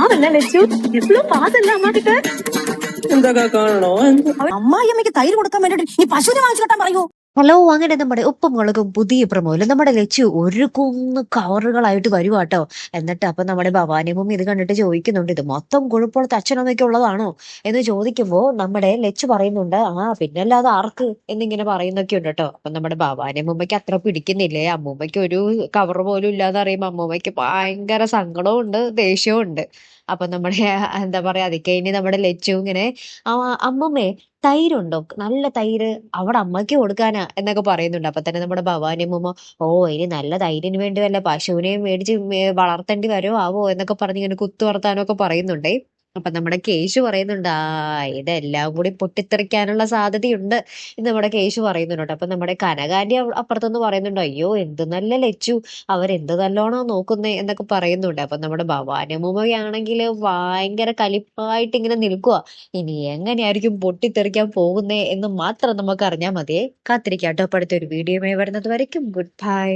പാവല്ല ലച്ചു ഇപ്പോഴും പാസല്ല അമ്മക്കിട്ട്. എന്തൊക്കെ കാണണോ? അമ്മായിയമ്മയ്ക്ക് തൈര് കൊടുക്കാൻ വേണ്ടിട്ട് ഈ പശുവിനെ വാങ്ങിച്ചു കെട്ടാൻ പറയൂ. ഹലോ, അങ്ങനെ നമ്മുടെ ഉപ്പും മുളകും പുതിയ പ്രമോയില് നമ്മുടെ ലച്ചു ഒരു കുന്ന് കവറുകളായിട്ട് വരുവാട്ടോ. എന്നിട്ട് അപ്പൊ നമ്മുടെ ഭവാനിയമ്മ ഇത് കണ്ടിട്ട് ചോദിക്കുന്നുണ്ട്, ഇത് മൊത്തം കൊഴുപ്പുള്ള അച്ഛനമ്മയ്ക്ക് ഉള്ളതാണോ എന്ന് ചോദിക്കുമ്പോ നമ്മുടെ ലച്ചു പറയുന്നുണ്ട്, ആ പിന്നല്ലാതെ ആർക്ക് എന്നിങ്ങനെ പറയുന്നൊക്കെ ഉണ്ട് കേട്ടോ. അപ്പൊ നമ്മുടെ ഭവാനിയമ്മയ്ക്ക് അത്ര പിടിക്കുന്നില്ലേ, അമ്മൂമ്മയ്ക്ക് ഒരു കവർ പോലും ഇല്ലാതെ അറിയുമ്പോ അമ്മൂമ്മയ്ക്ക് ഭയങ്കര സങ്കടവും ഉണ്ട്, ദേഷ്യവും ഉണ്ട്. അപ്പൊ നമ്മുടെ എന്താ പറയാ, അത് കഴിഞ്ഞ് നമ്മുടെ ലച്ചു ഇങ്ങനെ അമ്മമ്മേ തൈരുണ്ടോ, നല്ല തൈര് അവിടെ അമ്മയ്ക്ക് കൊടുക്കാനാ എന്നൊക്കെ പറയുന്നുണ്ട്. അപ്പൊ തന്നെ നമ്മുടെ ഭവാനി അമ്മൂമ്മ, ഓ ഇനി നല്ല തൈരിന് വേണ്ടി വല്ല പശുവിനെയും മേടിച്ച് വളർത്തേണ്ടി വരുമോ ആവോ എന്നൊക്കെ പറഞ്ഞ് ഇങ്ങനെ കുത്തു വർത്താനമൊക്കെ പറയുന്നുണ്ടേ. അപ്പൊ നമ്മുടെ കേശു പറയുന്നുണ്ട്, ആ ഇതെല്ലാം കൂടി പൊട്ടിത്തെറിക്കാനുള്ള സാധ്യതയുണ്ട് എന്ന് നമ്മുടെ കേശു പറയുന്നുണ്ട്. അപ്പൊ നമ്മുടെ കനകാന്റി അപ്പുറത്തുനിന്ന് പറയുന്നുണ്ട്, അയ്യോ എന്ത് നല്ല ലച്ചു, അവരെന്ത് നല്ലോണോ നോക്കുന്നേ എന്നൊക്കെ പറയുന്നുണ്ട്. അപ്പൊ നമ്മുടെ ഭവാനമ്മൂമ്മയാണെങ്കിൽ ഭയങ്കര കലിപ്പായിട്ട് ഇങ്ങനെ നിൽക്കുക. ഇനി എങ്ങനെയായിരിക്കും പൊട്ടിത്തെറിക്കാൻ പോകുന്നേ എന്ന് മാത്രം നമുക്ക് അറിഞ്ഞാൽ മതിയേ. കാത്തിരിക്കാട്ടോ. അടുത്ത ഒരു വീഡിയോയുമായി വരുന്നത് വരയ്ക്കും ഗുഡ് ബൈ.